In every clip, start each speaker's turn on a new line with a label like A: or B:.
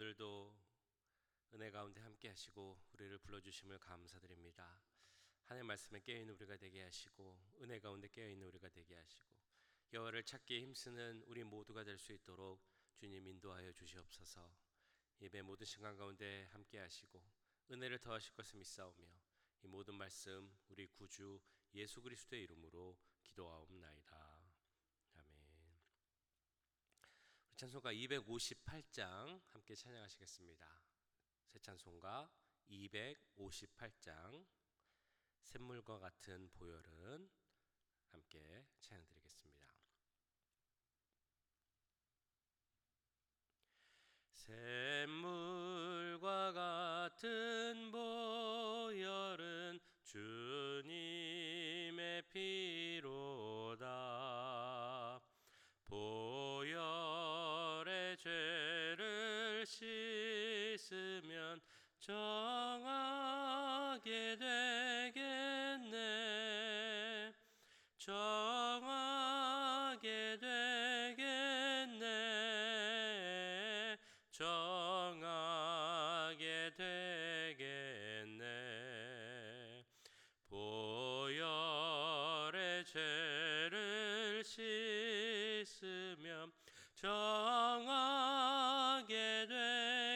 A: 오늘도 은혜 가운데 함께 하시고 우리를 불러주심을 감사드립니다. 하나님의 말씀에 깨어있는 우리가 되게 하시고 은혜 가운데 깨어있는 우리가 되게 하시고 여호와를 찾기에 힘쓰는 우리 모두가 될 수 있도록 주님 인도하여 주시옵소서. 예배 모든 시간 가운데 함께 하시고 은혜를 더하실 것을 믿사오며 이 모든 말씀 우리 구주 예수 그리스도의 이름으로 기도하옵나이다. 아멘. 찬송가 258장 함께 찬양하시겠습니다. 새 찬송가 258장 샘물과 같은 보혈은 함께 찬양드리겠습니다. 샘물과 같은 보혈은 주님의 피로다. 보혈의 죄를 씻으면 정하게 되겠네. 정하게 되겠네. 정하게 되겠네. 보혈의 죄를 씻으면 정하게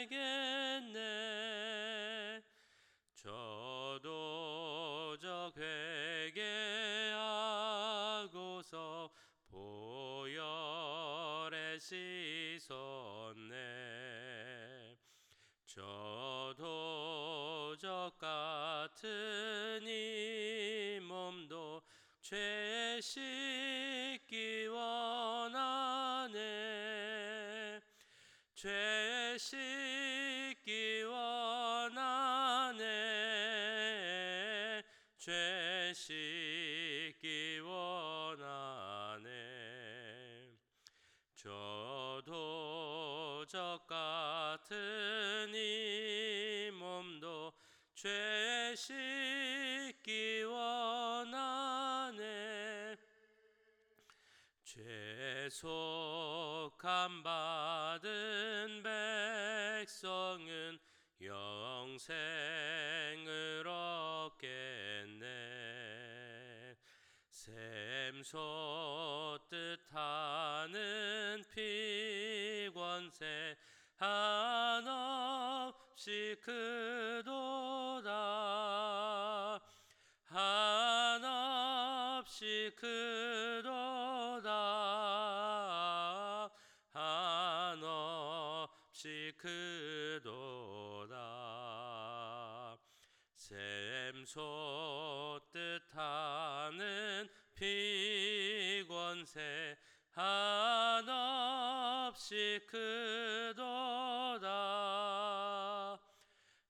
A: 되겠네. 저도적 회개하고서 보혈에 씻었네. 저도적 같은 이 몸도 죄 씻기 원하네. 죄 씻기 원하네. 죄 씻기 원하네. 저도적 같은 이 몸도 죄 씻기 원하네. 죄속함 받은 백성은 영생을 얻겠네. 샘솟 뜻하는 피권세 한없이 크도다. 한없이 크도다. 한없이 크도다. 샘솟 뜻하는 피권세 한없이 크도다.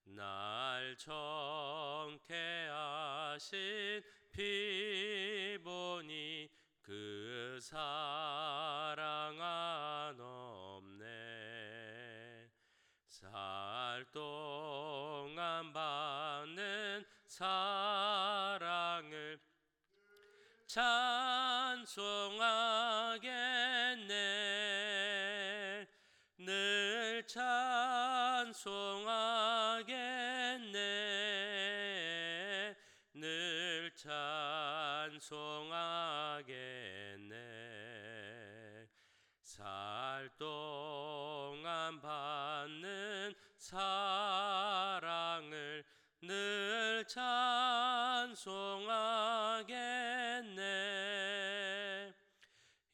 A: 날 정케 하신 피 보니 그 사랑 한없네. 살 동안 받는 사랑을 찬송하겠네. 늘 찬송하겠네. 늘 찬송하겠네. 살 동안 받는 사랑을 늘 찬송하겠네.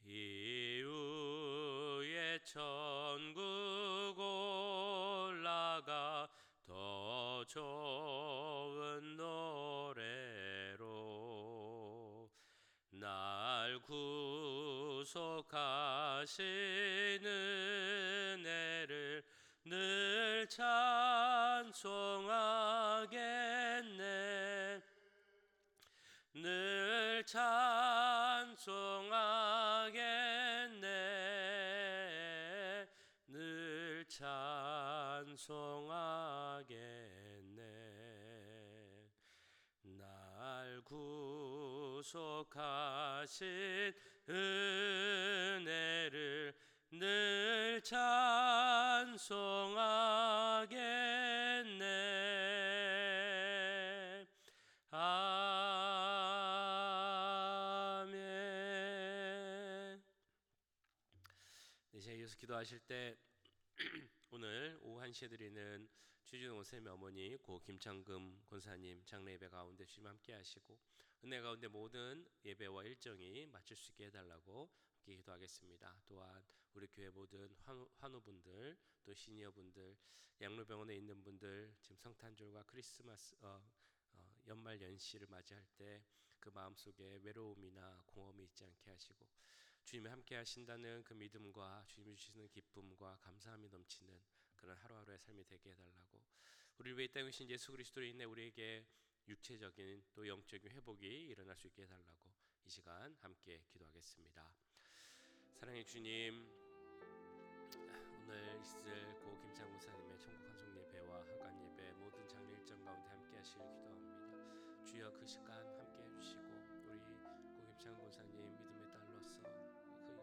A: 이후에 천국 올라가 더 좋은 노래로 날 구속하신 은혜를 늘 찬송하겠네. 늘 찬송하겠네. 늘 찬송하겠네. 날 구속하신 은혜를 늘 찬송하겠네. 아멘. 이제 이어서 기도하실 때 오늘 오후 1시에 드리는 주진호 선생님의 어머니 고 김창금 권사님 장례 예배 가운데 주님 함께 하시고 은혜 가운데 모든 예배와 일정이 마칠 수 있게 해달라고 함께 기도하겠습니다. 또한 우리 교회 모든 환우분들 또 시니어분들 양로병원에 있는 분들 지금 성탄절과 크리스마스 연말 연시를 맞이할 때 그 마음속에 외로움이나 공허함이 있지 않게 하시고 주님이 함께 하신다는 그 믿음과 주님이 주시는 기쁨과 감사함이 넘치는 그런 하루하루의 삶이 되게 해달라고 우리를 위해 이 땅에 오신 예수 그리스도로 인해 우리에게 육체적인 또 영적인 회복이 일어날 수 있게 해달라고 이 시간 함께 기도하겠습니다. 사랑의 주님, 오늘 있을 고 김창훈 사님의 천국 환송 예배와 하간 예배 모든 장례 일정 가운데 함께 하시길 기도합니다. 주여 그 시간 함께 해주시고 우리 고 김창훈 권사님 믿음의 딸로서 그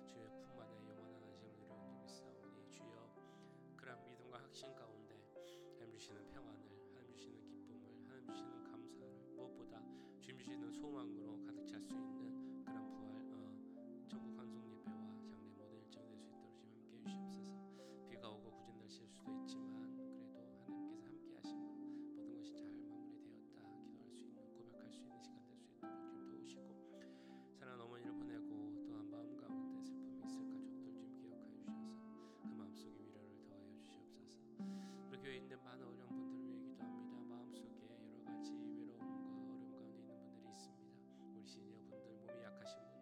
A: 주의 품 안에 영원한 안식을 누리는 줄 믿사오니 주여 그런 믿음과 확신 가운데 하나님 주시는 평안을 하나님 주시는 기쁨을 하나님 주시는 감사를 무엇보다 주님 주시는 소망으로 가득 찰 수 있는 그런 부활 천국 환송 예배와 장례 모든 일정 될 수 있도록 주님 함께 해주시옵소서. 비가 오고 굳은 날씨일 수도 있지만 그래도 하나님께서 함께 하심으로 모든 것이 잘 마무리되었다 기도할 수 있는 고백할 수 있는 시간 될 수 있도록 주님 도우시고 사랑하는 어머니를 보내고 또한 마음 가운데 슬픔이 있을 가족들 좀 기억하여 주셔서 그 마음속에 위로를 더하여 주시옵소서. 우리 교회에 있는 많은 어려운 분들을 위해 기도합니다. 마음속에 여러 가지 외로움과 어려움 가운데 있는 분들이 있습니다. 우리 시니어분들 몸이 약하신 분들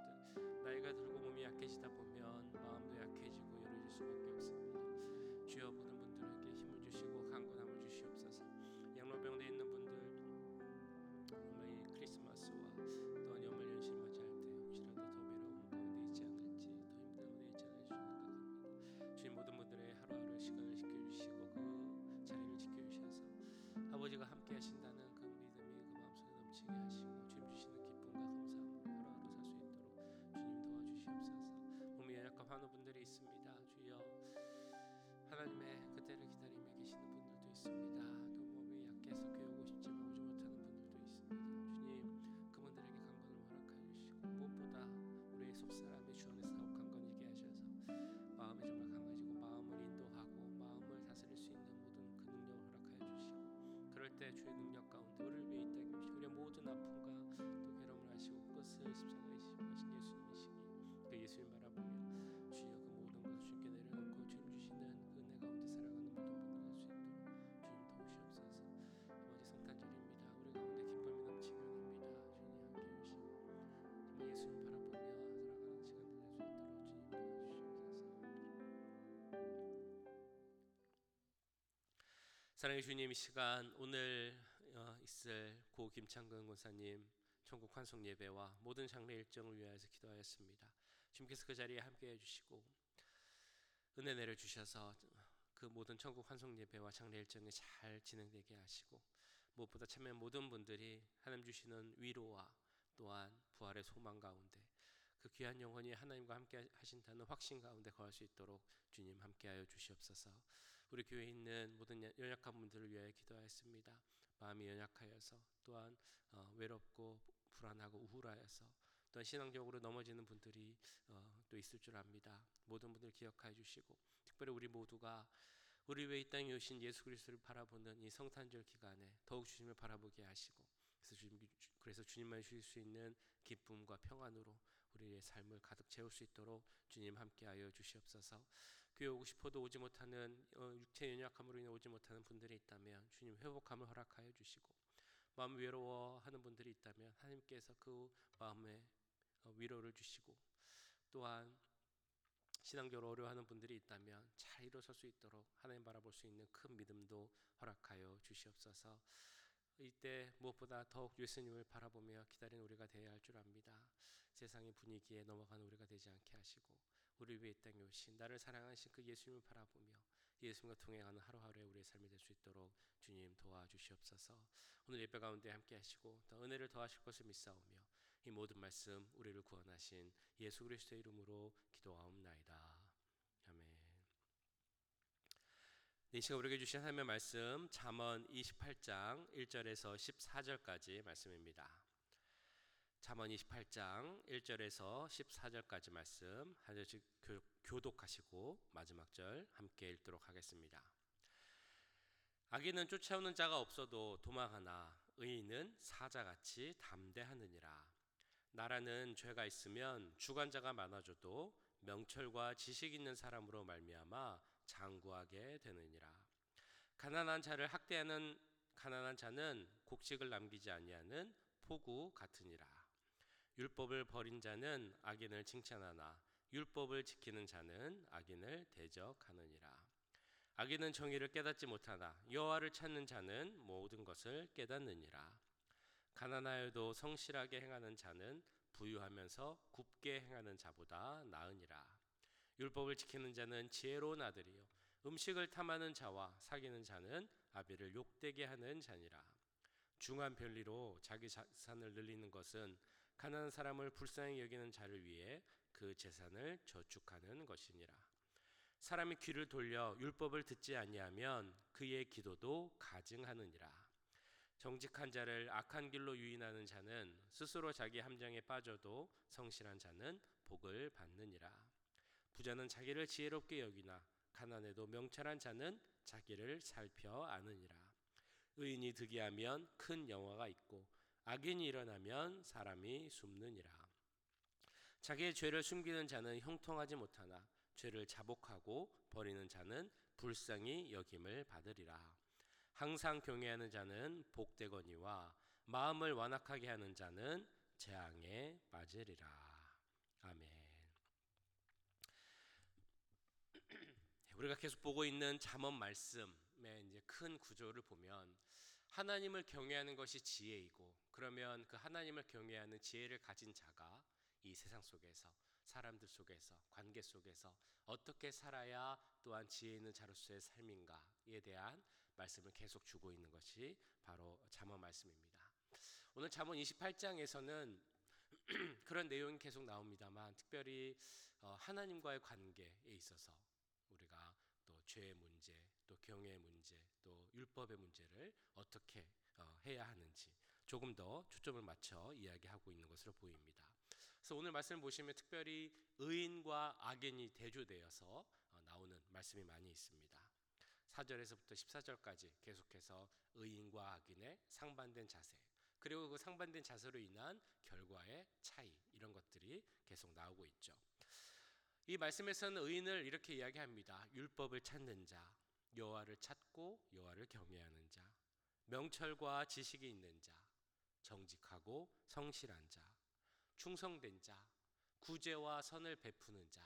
A: 나이가 들고 몸이 약해지다 보면 마음도 약해지고 열어질 수밖에 없습니다. 주여 모든 분들에게 힘을 주시고 강건함을 주시옵소서. 양로병원에 있는 분들 오늘 이 크리스마스와 또 연말 연시를 맞이할 때 혹시라도 더 외로움 가운데 있지 않을지 더 힘든 가운데 있지 않을지 생각합니다. 주님 모든 분들의 하루하루 시간을 지켜주시고 그 자리를 지켜주셔서 아버지가 함께 하신다는 그 믿음이 그 마음속에 넘치게 하시고 주님 주시는 기쁨과 감사함으로 하루하루 살 수 있도록 주님 도와주시옵소서. 몸이 연약한 환우분들이 있습니다. 주여 하나님의 그때를 기다리며 계시는 분들도 있습니다. 또 몸이 약해서 교회 오고 싶지만 오지 못하는 분들도 있습니다. 주님 그분들에게 강건을 허락하여 주시고 무엇보다 우리의 속사람이 주 안에서 더욱 강건해지게 하셔서 마음이 정말 강해지고 마음을 인도하고 마음을 다스릴 수 있는 모든 그 능력을 허락하여 주시고 그럴 때 주의 능력 가운데 우리를 위해 이 땅에 오시고 우리의 모든 아픔과 또 괴로움을 하시고 끝을 십자가에 지시하신 예수님이시기 그 예수님 바라보며 주여 그 모든 것을 주님께 내려놓고 주님 주시는 은혜 가운데 살아가는 모든 분들 될 수 있도록 주님 도우시옵소서. 아버지 성탄절입니다. 우리 가운데 기쁨이 넘치기 원합니다. 주님 함께 해주시고 정말 예수님 바라보며 살아가는 시간들 될 수 있도록 주님 도와주시옵소서. 사랑의 주님, 이 시간 오늘 있을 고 김창근 권사님 천국 환송 예배와 모든 장례 일정을 위하여서 기도하였습니다. 주님께서 그 자리에 함께 해주시고 은혜 내려주셔서 그 모든 천국 환송 예배와 장례 일정이 잘 진행되게 하시고 무엇보다 참여한 모든 분들이 하나님 주시는 위로와 또한 부활의 소망 가운데 그 귀한 영혼이 하나님과 함께 하신다는 확신 가운데 거할 수 있도록 주님 함께하여 주시옵소서. 우리 교회에 있는 모든 연약한 분들을 위하여 기도하였습니다. 마음이 연약하여서 또한 외롭고 불안하고 우울하여서 또한 신앙적으로 넘어지는 분들이 또 있을 줄 압니다. 모든 분들 기억하여 주시고 특별히 우리 모두가 우리 위에 이 땅에 오신 예수 그리스도를 바라보는 이 성탄절 기간에 더욱 주님을 바라보게 하시고 그래서 주님만 주실 수 있는 기쁨과 평안으로 우리의 삶을 가득 채울 수 있도록 주님 함께하여 주시옵소서. 교회 오고 싶어도 오지 못하는 육체 연약함으로 인해 오지 못하는 분들이 있다면 주님 회복함을 허락하여 주시고 마음 외로워하는 분들이 있다면 하나님께서 그 마음에 위로를 주시고 또한 신앙적으로 어려워하는 분들이 있다면 잘 일어설 수 있도록 하나님 바라볼 수 있는 큰 믿음도 허락하여 주시옵소서. 이때 무엇보다 더욱 예수님을 바라보며 기다리는 우리가 되어야 할 줄 압니다. 세상의 분위기에 넘어가는 우리가 되지 않게 하시고 우리 위에 이 땅에 오신 나를 사랑하신 그 예수님을 바라보며 예수님과 동행하는 하루하루의 우리의 삶이 될 수 있도록 주님 도와주시옵소서. 오늘 예배 가운데 함께 하시고 더 은혜를 더하실 것을 믿사오며 이 모든 말씀 우리를 구원하신 예수 그리스도의 이름으로 기도하옵나이다. 이 시간 우리에게 주신 하나님의 말씀 잠언 28장 1절에서 14절까지 말씀입니다. 잠언 28장 1절에서 14절까지 말씀 한 절씩 교독하시고 마지막 절 함께 읽도록 하겠습니다. 악인은 쫓아오는 자가 없어도 도망하나 의인은 사자같이 담대하느니라. 나라는 죄가 있으면 주관자가 많아져도 명철과 지식 있는 사람으로 말미암아 장구하게 되느니라. 가난한 자를 학대하는 가난한 자는 곡식을 남기지 아니하는 포구 같으니라. 율법을 버린 자는 악인을 칭찬하나 율법을 지키는 자는 악인을 대적하느니라. 악인은 정의를 깨닫지 못하나 여호와를 찾는 자는 모든 것을 깨닫느니라. 가난하여도 성실하게 행하는 자는 부유하면서 굽게 행하는 자보다 나으니라. 율법을 지키는 자는 지혜로운 아들이요 음식을 탐하는 자와 사귀는 자는 아비를 욕되게 하는 자니라. 중한 별리로 자기 자산을 늘리는 것은 가난한 사람을 불쌍히 여기는 자를 위해 그 재산을 저축하는 것이니라. 사람이 귀를 돌려 율법을 듣지 아니하면 그의 기도도 가증하느니라. 정직한 자를 악한 길로 유인하는 자는 스스로 자기 함정에 빠져도 성실한 자는 복을 받느니라. 부자는 자기를 지혜롭게 여기나 가난해도 명철한 자는 자기를 살펴 아느니라. 의인이 득이하면 큰 영화가 있고 악인이 일어나면 사람이 숨느니라. 자기의 죄를 숨기는 자는 형통하지 못하나 죄를 자복하고 버리는 자는 불쌍히 여김을 받으리라. 항상 경외하는 자는 복되거니와 마음을 완악하게 하는 자는 재앙에 빠지리라. 아멘. 우리가 계속 보고 있는 잠언 말씀의 이제 큰 구조를 보면 하나님을 경외하는 것이 지혜이고, 그러면 그 하나님을 경외하는 지혜를 가진 자가 이 세상 속에서, 사람들 속에서, 관계 속에서 어떻게 살아야 또한 지혜 있는 자로서의 삶인가에 대한 말씀을 계속 주고 있는 것이 바로 잠언 말씀입니다. 오늘 잠언 28장에서는 그런 내용이 계속 나옵니다만, 특별히 하나님과의 관계에 있어서 우리가 또 죄의 문제, 또 경외의 문제, 또 율법의 문제를 어떻게 해야 하는지 조금 더 초점을 맞춰 이야기하고 있는 것으로 보입니다. 그래서 오늘 말씀을 보시면 특별히 의인과 악인이 대조되어서 나오는 말씀이 많이 있습니다. 4절에서부터 14절까지 계속해서 의인과 악인의 상반된 자세, 그리고 그 상반된 자세로 인한 결과의 차이, 이런 것들이 계속 나오고 있죠. 이 말씀에서는 의인을 이렇게 이야기합니다. 율법을 찾는 자, 여호와를 찾고 여호와를 경외하는 자, 명철과 지식이 있는 자, 정직하고 성실한 자, 충성된 자, 구제와 선을 베푸는 자,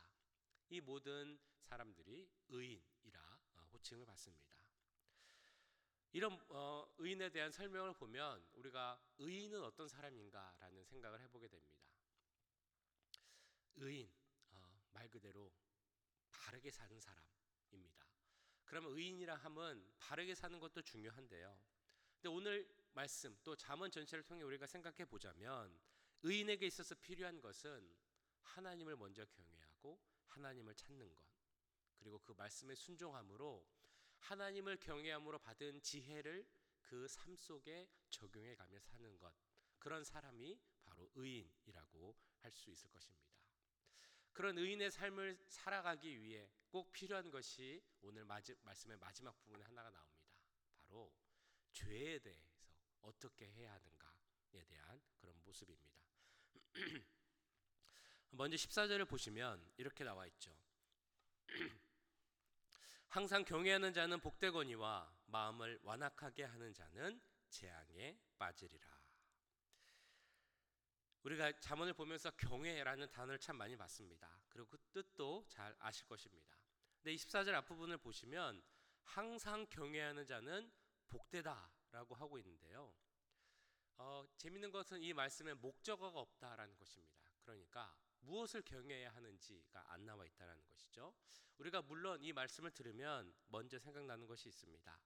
A: 이 모든 사람들이 의인이라 호칭을 받습니다. 이런 의인에 대한 설명을 보면 우리가 의인은 어떤 사람인가라는 생각을 해보게 됩니다. 의인, 말 그대로 바르게 사는 사람입니다. 그러면 의인이라 함은 바르게 사는 것도 중요한데요. 근데 오늘 말씀 또 잠언 전체를 통해 우리가 생각해 보자면 의인에게 있어서 필요한 것은 하나님을 먼저 경외하고 하나님을 찾는 것, 그리고 그 말씀에 순종함으로 하나님을 경외함으로 받은 지혜를 그 삶 속에 적용해 가며 사는 것, 그런 사람이 바로 의인이라고 할 수 있을 것입니다. 그런 의인의 삶을 살아가기 위해 꼭 필요한 것이 오늘 말씀의 마지막 부분에 하나가 나옵니다. 바로 죄에 대해서 어떻게 해야 하는가에 대한 그런 모습입니다. 먼저 14절을 보시면 이렇게 나와 있죠. 항상 경외하는 자는 복되거니와 마음을 완악하게 하는 자는 재앙에 빠지리라. 우리가 잠언을 보면서 경외라는 단어를 참 많이 봤습니다. 그리고 그 뜻도 잘 아실 것입니다. 근데 24절 앞부분을 보시면 항상 경외하는 자는 복되다라고 하고 있는데요. 재밌는 것은 이 말씀에 목적어가 없다라는 것입니다. 그러니까 무엇을 경외해야 하는지가 안 나와 있다는 것이죠. 우리가 물론 이 말씀을 들으면 먼저 생각나는 것이 있습니다.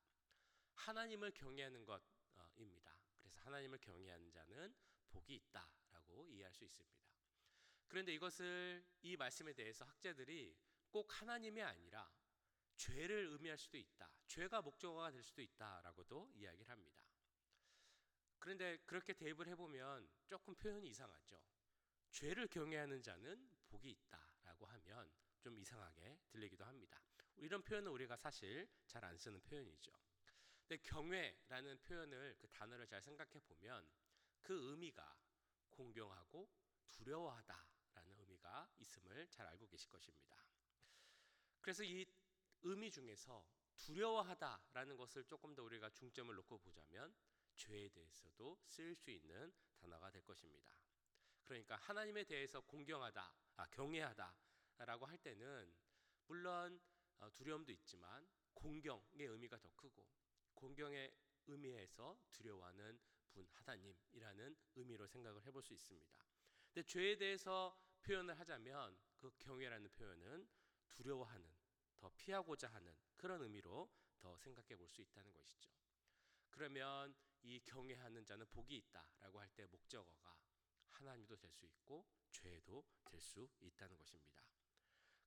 A: 하나님을 경외하는 것입니다. 그래서 하나님을 경외하는 자는 복이 있다라고 이해할 수 있습니다. 그런데 이 말씀에 대해서 학자들이 꼭 하나님이 아니라 죄를 의미할 수도 있다. 죄가 목적어가 될 수도 있다라고도 이야기를 합니다. 그런데 그렇게 대입을 해보면 조금 표현이 이상하죠. 죄를 경외하는 자는 복이 있다라고 하면 좀 이상하게 들리기도 합니다. 이런 표현은 우리가 사실 잘 안 쓰는 표현이죠. 근데 경외라는 표현을 그 단어를 잘 생각해 보면 그 의미가 공경하고 두려워하다라는 의미가 있음을 잘 알고 계실 것입니다. 그래서 이 의미 중에서 두려워하다라는 것을 조금 더 우리가 중점을 놓고 보자면 죄에 대해서도 쓰일 수 있는 단어가 될 것입니다. 그러니까 하나님에 대해서 경외하다라고 할 때는 물론 두려움도 있지만 공경의 의미가 더 크고 공경의 의미에서 두려워하는 분 하나님이라는 의미로 생각을 해볼 수 있습니다. 근데 죄에 대해서 표현을 하자면 그 경외라는 표현은 두려워하는, 더 피하고자 하는 그런 의미로 더 생각해 볼 수 있다는 것이죠. 그러면 이 경외하는 자는 복이 있다라고 할 때 목적어가 하나님도 될 수 있고 죄도 될 수 있다는 것입니다.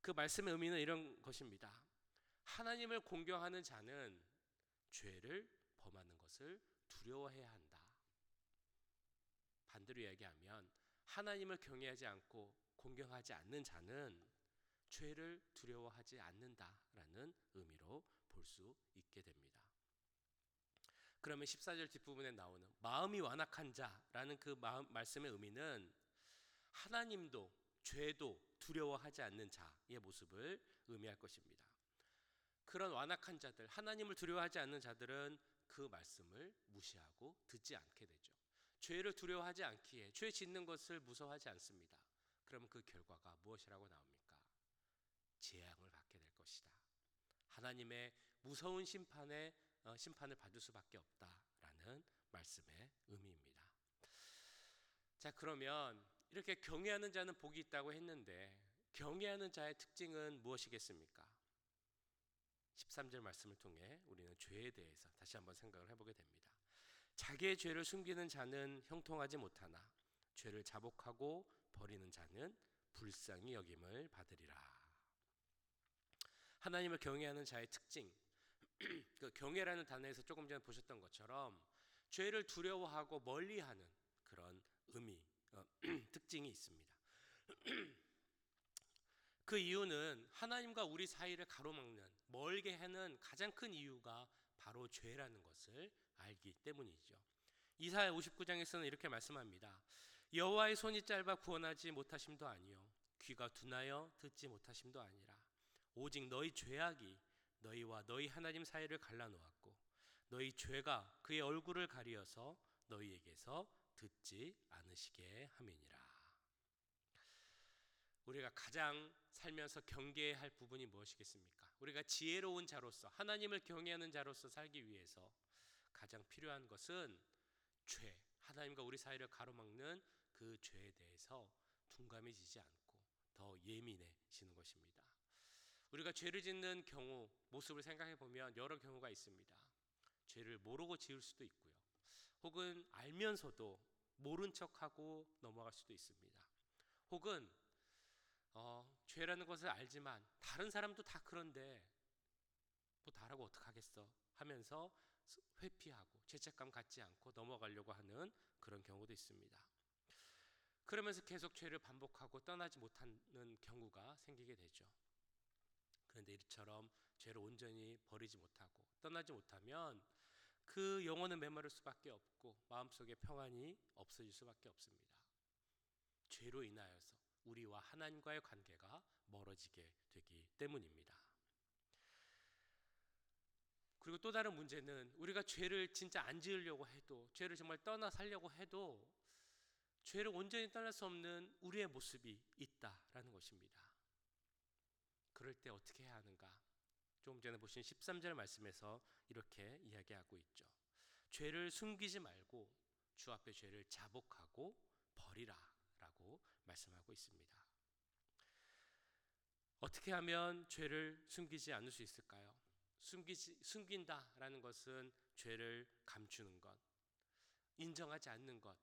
A: 그 말씀의 의미는 이런 것입니다. 하나님을 공경하는 자는 죄를 범하는 것을 두려워해야 한다. 반대로 이야기하면 하나님을 경외하지 않고 공경하지 않는 자는 죄를 두려워하지 않는다라는 의미로 볼 수 있게 됩니다. 그러면 14절 뒷부분에 나오는 마음이 완악한 자라는 그 말씀의 의미는 하나님도 죄도 두려워하지 않는 자의 모습을 의미할 것입니다. 그런 완악한 자들, 하나님을 두려워하지 않는 자들은 그 말씀을 무시하고 듣지 않게 되죠. 죄를 두려워하지 않기에 죄 짓는 것을 무서워하지 않습니다. 그러면 그 결과가 무엇이라고 나옵니까? 재앙을 받게 될 것이다. 하나님의 무서운 심판을 받을 수밖에 없다라는 말씀의 의미입니다. 자, 그러면 이렇게 경외하는 자는 복이 있다고 했는데 경외하는 자의 특징은 무엇이겠습니까? 13절 말씀을 통해 우리는 죄에 대해서 다시 한번 생각을 해보게 됩니다. 자기의 죄를 숨기는 자는 형통하지 못하나 죄를 자복하고 버리는 자는 불쌍히 여김을 받으리라. 하나님을 경외하는 자의 특징, 그 경외라는 단어에서 조금 전에 보셨던 것처럼 죄를 두려워하고 멀리하는 그런 의미, 특징이 있습니다. 그 이유는 하나님과 우리 사이를 가로막는, 멀게 하는 가장 큰 이유가 바로 죄라는 것을 알기 때문이죠. 이사야 59장에서는 이렇게 말씀합니다. 여호와의 손이 짧아 구원하지 못하심도 아니요 귀가 둔하여 듣지 못하심도 아니라 오직 너희 죄악이 너희와 너희 하나님 사이를 갈라놓았고 너희 죄가 그의 얼굴을 가리어서 너희에게서 듣지 않으시게 함이니라. 우리가 가장 살면서 경계해야 할 부분이 무엇이겠습니까? 우리가 지혜로운 자로서 하나님을 경외하는 자로서 살기 위해서 가장 필요한 것은 죄, 하나님과 우리 사이를 가로막는 그 죄에 대해서 둔감해지지 않고 더 예민해지는 것입니다. 우리가 죄를 짓는 경우 모습을 생각해 보면 여러 경우가 있습니다. 죄를 모르고 지을 수도 있고요. 혹은 알면서도 모른 척하고 넘어갈 수도 있습니다. 혹은 죄라는 것을 알지만 다른 사람도 다 그런데 뭐 다라고 어떡하겠어 하면서 회피하고 죄책감 갖지 않고 넘어가려고 하는 그런 경우도 있습니다. 그러면서 계속 죄를 반복하고 떠나지 못하는 경우가 생기게 되죠. 그런데 이처럼 죄를 온전히 버리지 못하고 떠나지 못하면 그 영혼은 메마를 수밖에 없고 마음속에 평안이 없어질 수밖에 없습니다. 죄로 인하여서 우리와 하나님과의 관계가 멀어지게 되기 때문입니다. 그리고 또 다른 문제는 우리가 죄를 진짜 안 지으려고 해도 죄를 정말 떠나 살려고 해도 죄를 온전히 떠날 수 없는 우리의 모습이 있다라는 것입니다. 그럴 때 어떻게 해야 하는가? 조금 전에 보신 13절 말씀에서 이렇게 이야기하고 있죠. 죄를 숨기지 말고 주 앞에 죄를 자복하고 버리라 라고 말씀하고 있습니다. 어떻게 하면 죄를 숨기지 않을 수 있을까요? 숨긴다라는 것은 죄를 감추는 것, 인정하지 않는 것,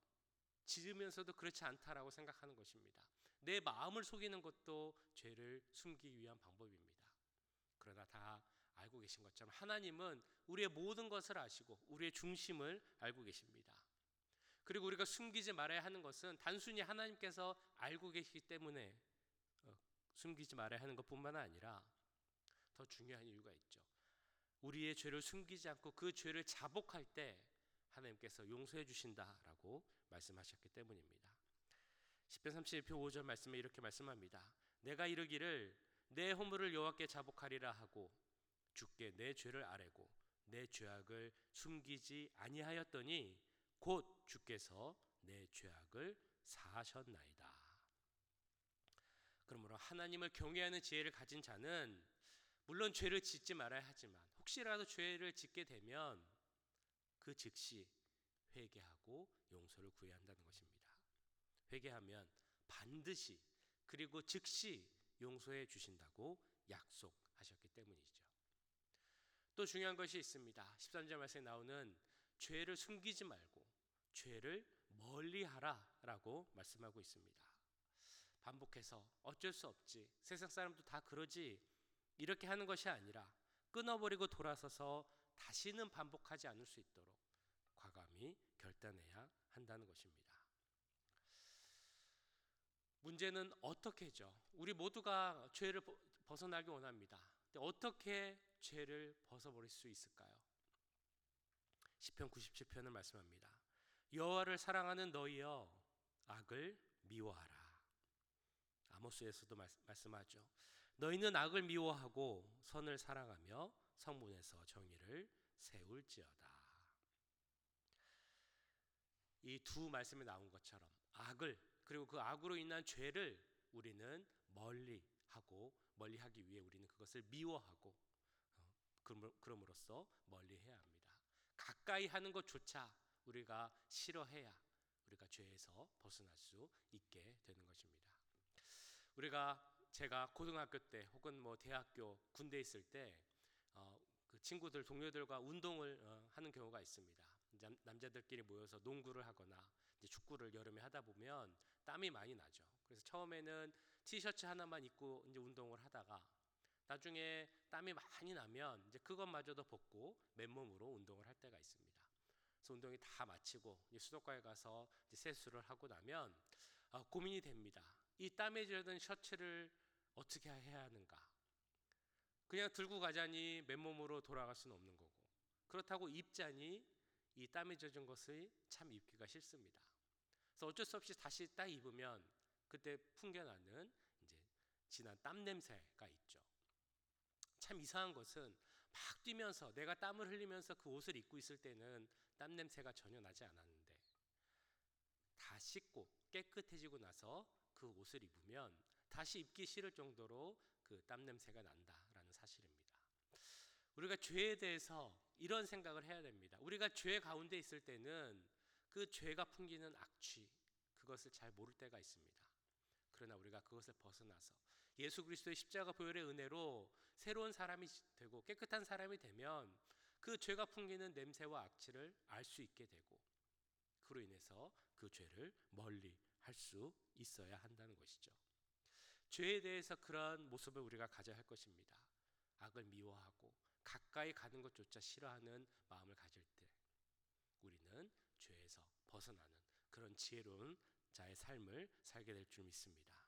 A: 지으면서도 그렇지 않다라고 생각하는 것입니다. 내 마음을 속이는 것도 죄를 숨기기 위한 방법입니다. 그러나 다 알고 계신 것처럼 하나님은 우리의 모든 것을 아시고 우리의 중심을 알고 계십니다. 그리고 우리가 숨기지 말아야 하는 것은 단순히 하나님께서 알고 계시기 때문에 숨기지 말아야 하는 것뿐만 아니라 더 중요한 이유가 있죠. 우리의 죄를 숨기지 않고 그 죄를 자복할 때 하나님께서 용서해 주신다라고 말씀하셨기 때문입니다. 시편 31편 5절 말씀에 이렇게 말씀합니다. 내가 이르기를 내 허물을 여호와께 자복하리라 하고 주께 내 죄를 아뢰고 내 죄악을 숨기지 아니하였더니 곧 주께서 내 죄악을 사하셨나이다. 그러므로 하나님을 경외하는 지혜를 가진 자는 물론 죄를 짓지 말아야 하지만 혹시라도 죄를 짓게 되면 그 즉시 회개하고 용서를 구해야 한다는 것입니다. 회개하면 반드시 그리고 즉시 용서해 주신다고 약속하셨기 때문이죠. 또 중요한 것이 있습니다. 13절 말씀에 나오는 죄를 숨기지 말고 죄를 멀리하라 라고 말씀하고 있습니다. 반복해서 어쩔 수 없지, 세상 사람도 다 그러지, 이렇게 하는 것이 아니라 끊어버리고 돌아서서 다시는 반복하지 않을 수 있도록 과감히 결단해야 한다는 것입니다. 문제는 어떻게죠? 우리 모두가 죄를 벗어나기 원합니다. 어떻게 죄를 벗어버릴 수 있을까요? 시편 97편은 말씀합니다. 여호와를 사랑하는 너희여 악을 미워하라. 아모스에서도 말씀하죠. 너희는 악을 미워하고 선을 사랑하며 성문에서 정의를 세울지어다. 이 두 말씀에 나온 것처럼 악을, 그리고 그 악으로 인한 죄를 우리는 멀리하기 위해 우리는 그것을 미워하고 그럼으로써 멀리해야 합니다. 가까이 하는 것조차 우리가 싫어해야 우리가 죄에서 벗어날 수 있게 되는 것입니다. 제가 고등학교 때 혹은 대학교, 군대에 있을 때 그 친구들, 동료들과 운동을 하는 경우가 있습니다. 남자들끼리 모여서 농구를 하거나 이제 축구를 여름에 하다 보면 땀이 많이 나죠. 그래서 처음에는 티셔츠 하나만 입고 이제 운동을 하다가 나중에 땀이 많이 나면 이제 그것마저도 벗고 맨몸으로 운동을 할 때가 있습니다. 그래서 운동이 다 마치고 이제 수도가에 가서 이제 세수를 하고 나면 고민이 됩니다. 이 땀에 젖은 셔츠를 어떻게 해야 하는가? 그냥 들고 가자니 맨몸으로 돌아갈 수는 없는 거고, 그렇다고 입자니 이 땀에 젖은 것을 참 입기가 싫습니다. 그래서 어쩔 수 없이 다시 딱 입으면 그때 풍겨나는 이제 진한 땀 냄새가 있죠. 참 이상한 것은 막 뛰면서 내가 땀을 흘리면서 그 옷을 입고 있을 때는 땀 냄새가 전혀 나지 않았는데 다 씻고 깨끗해지고 나서 그 옷을 입으면 다시 입기 싫을 정도로 그 땀 냄새가 난다라는 사실입니다. 우리가 죄에 대해서 이런 생각을 해야 됩니다. 우리가 죄 가운데 있을 때는 그 죄가 풍기는 악취, 그것을 잘 모를 때가 있습니다. 그러나 우리가 그것을 벗어나서 예수 그리스도의 십자가 보혈의 은혜로 새로운 사람이 되고 깨끗한 사람이 되면 그 죄가 풍기는 냄새와 악취를 알 수 있게 되고, 그로 인해서 그 죄를 멀리 할 수 있어야 한다는 것이죠. 죄에 대해서 그러한 모습을 우리가 가져야 할 것입니다. 악을 미워하고 가까이 가는 것조차 싫어하는 마음을 가질 때 우리는 죄에서 벗어나는 그런 지혜로운 자의 삶을 살게 될 줄 믿습니다.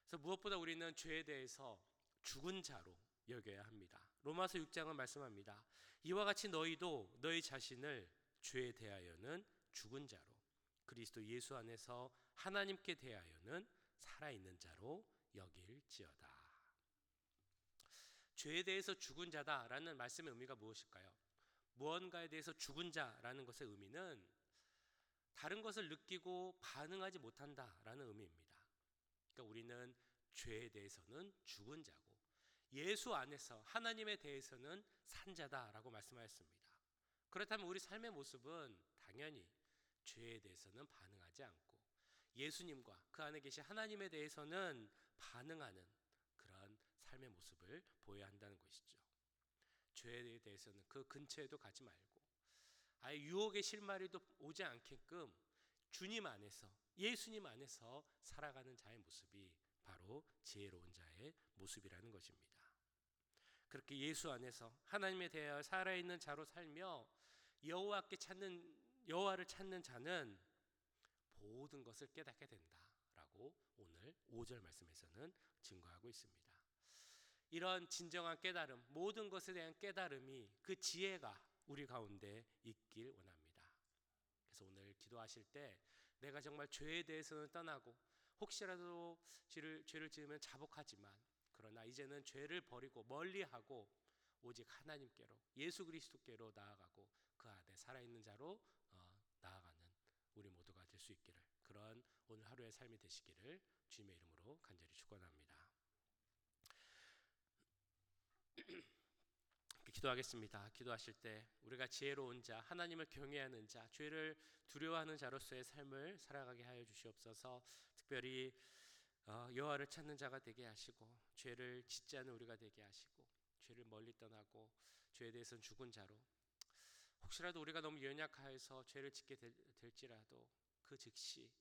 A: 그래서 무엇보다 우리는 죄에 대해서 죽은 자로 여겨야 합니다. 로마서 6장은 말씀합니다. 이와 같이 너희도 너희 자신을 죄에 대하여는 죽은 자로, 그리스도 예수 안에서 하나님께 대하여는 살아있는 자로 여길지어다. 죄에 대해서 죽은 자다라는 말씀의 의미가 무엇일까요? 무언가에 대해서 죽은 자라는 것의 의미는 다른 것을 느끼고 반응하지 못한다라는 의미입니다. 그러니까 우리는 죄에 대해서는 죽은 자고 예수 안에서 하나님에 대해서는 산 자다라고 말씀하였습니다. 그렇다면 우리 삶의 모습은 당연히 죄에 대해서는 반응하지 않고 예수님과 그 안에 계신 하나님에 대해서는 반응하는 그런 삶의 모습을 보여야 한다는 것이죠. 죄에 대해서는 그 근처에도 가지 말고 아예 유혹의 실마리도 오지 않게끔 주님 안에서, 예수님 안에서 살아가는 자의 모습이 바로 지혜로운 자의 모습이라는 것입니다. 그렇게 예수 안에서 하나님에 대하여 살아있는 자로 살며 여호와를 찾는 자는 모든 것을 깨닫게 된다라고 오늘 5절 말씀에서는 증거하고 있습니다. 이런 진정한 깨달음, 모든 것에 대한 깨달음이, 그 지혜가 우리 가운데 있길 원합니다. 그래서 오늘 기도하실 때 내가 정말 죄에 대해서는 떠나고 혹시라도 죄를 지으면 자복하지만, 그러나 이제는 죄를 버리고 멀리하고 오직 하나님께로, 예수 그리스도께로 나아가고 그 안에 살아있는 자로 나아가는 우리 모두가 될 수 있기를, 그런 오늘 하루의 삶이 되시기를 주님의 이름으로 간절히 축원합니다. 기도하겠습니다. 기도하실 때 우리가 지혜로운 자, 하나님을 경외하는 자, 죄를 두려워하는 자로서의 삶을 살아가게 하여 주시옵소서. 특별히 여호와를 찾는 자가 되게 하시고 죄를 짓지 않는 우리가 되게 하시고 죄를 멀리 떠나고 죄에 대해서는 죽은 자로, 혹시라도 우리가 너무 연약하여서 죄를 짓게 될지라도 그 즉시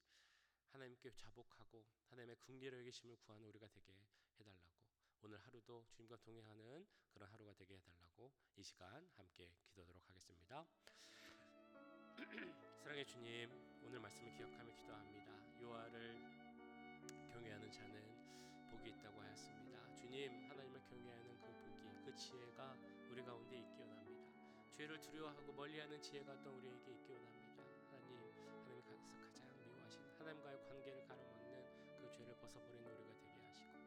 A: 하나님께 자복하고 하나님의 긍휼의 계심을 구하는 우리가 되게 해달라고, 오늘 하루도 주님과 동행하는 그런 하루가 되게 해달라고 이 시간 함께 기도하도록 하겠습니다. 사랑의 주님, 오늘 말씀을 기억하며 기도합니다. 여호와를 경외하는 자는 복이 있다고 하였습니다. 주님, 하나님을 경외하는 그 복이, 그 지혜가 우리 가운데 있기 원합니다. 죄를 두려워하고 멀리하는 지혜가 또 우리에게 있기 원합니다. 하나님께서 가장 미워하신 하나님과의 관계를 가로막는 그 죄를 벗어버리는 우리가 되게 하시고,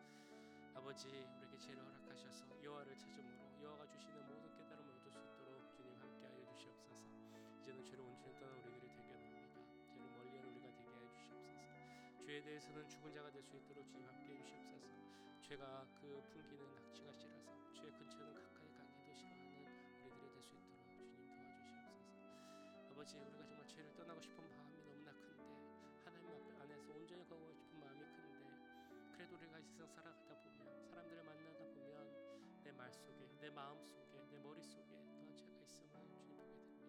A: 아버지, 우리에게 지혜를 허락하셔서 여호와를 찾음으로 여호와가 주시는 모든 깨달음을 얻을 수 있도록 주님 함께하여 주시옵소서. 이제는 죄를 온전히 떠난 우리들이 되게 합니다. 죄를 멀리하는 우리가 되게 하여 주시옵소서. 죄에 대해서는 죽은 자가 될 수 있도록 주님 함께해 주시옵소서. 죄가 그 풍기는 낙지가 싫어서 죄 근처는 가까이 가기도 싫어하는 우리들이 될 수 있도록 주님 도와주시옵소서. 아버지, 우리가 정말 죄를 떠나고 싶은 마음이 너무나 큰데, 하나님 안에서 온전히 거하고 싶은 마음이 큰데, 그래도 우리가 이 세상 살아가다 보면, 사람들을 만나다 보면 내 말 속에, 내 마음 속에, 내 머릿 속에 또한 죄가 있음을 주님 보게 됩니다.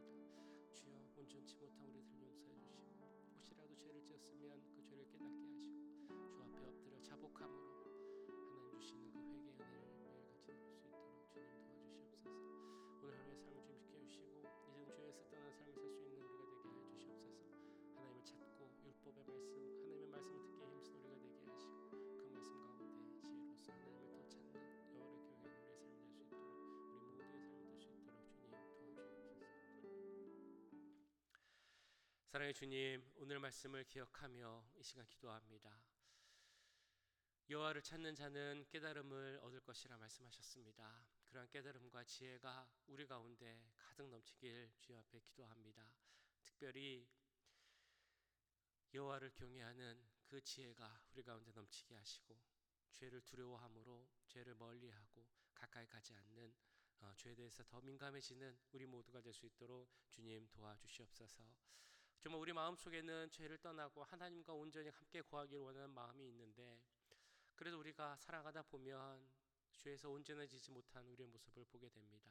A: 주여, 온전치 못한 우리들 용서해 주시고, 혹시라도 죄를 지었으면 그 죄를 깨닫게 하시고 주 앞에 엎드려 자복함으로 하나님 주시는 그 회개의 은혜를 매일같이 누릴 수 있도록 주님 도와주시옵소서. 오늘 하루의 삶을 주님 지켜주시고 이제는 죄에서 떠난 삶을 살 수 있는 우리가 되게 하여 주시옵소서. 하나님을 찾고 율법의 말씀, 하나님의 말씀을 듣기에 힘쓰는 우리가 되게 하시고 그 말씀 가운데 지혜로서 하나님을 더 찾는 여호와를 경외하는 우리의 삶이 될 수 있도록, 우리 모두의 삶이 될 수 있도록 주님 도와주옵소서. 사랑의 주님, 오늘 말씀을 기억하며 이 시간 기도합니다. 여호와를 찾는 자는 깨달음을 얻을 것이라 말씀하셨습니다. 그러한 깨달음과 지혜가 우리 가운데 가득 넘치길 주여 앞에 기도합니다. 특별히 여호와를 경외하는 그 지혜가 우리 가운데 넘치게 하시고, 죄를 두려워함으로 죄를 멀리하고 가까이 가지 않는, 죄에 대해서 더 민감해지는 우리 모두가 될 수 있도록 주님 도와주시옵소서. 정말 우리 마음속에는 죄를 떠나고 하나님과 온전히 함께 거하기를 원하는 마음이 있는데, 그래도 우리가 살아가다 보면 죄에서 온전해지지 못한 우리의 모습을 보게 됩니다.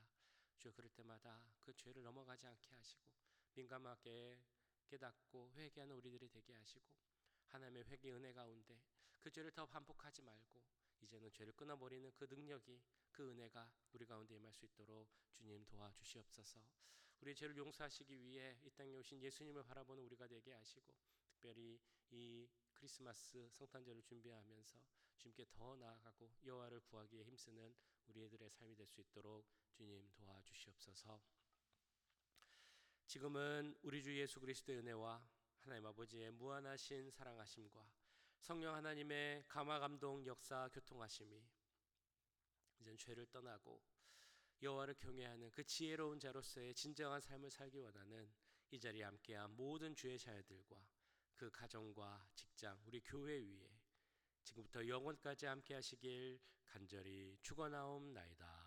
A: 주여, 그럴 때마다 그 죄를 넘어가지 않게 하시고 민감하게 깨닫고 회개하는 우리들이 되게 하시고, 하나님의 회개 은혜 가운데 그 죄를 더 반복하지 말고 이제는 죄를 끊어버리는 그 능력이, 그 은혜가 우리 가운데 임할 수 있도록 주님 도와주시옵소서. 우리의 죄를 용서하시기 위해 이 땅에 오신 예수님을 바라보는 우리가 되게 하시고, 특별히 이 크리스마스 성탄절을 준비하면서 주님께 더 나아가고 여호와를 구하기에 힘쓰는 우리들의 삶이 될 수 있도록 주님 도와주시옵소서. 지금은 우리 주 예수 그리스도의 은혜와 하나님 아버지의 무한하신 사랑하심과 성령 하나님의 감화 감동 역사 교통하심이 이젠 죄를 떠나고 여호와를 경외하는 그 지혜로운 자로서의 진정한 삶을 살기 원하는 이 자리에 함께한 모든 주의 자녀들과 그 가정과 직장, 우리 교회 위에 지금부터 영원까지 함께 하시길 간절히 축원하옵나이다.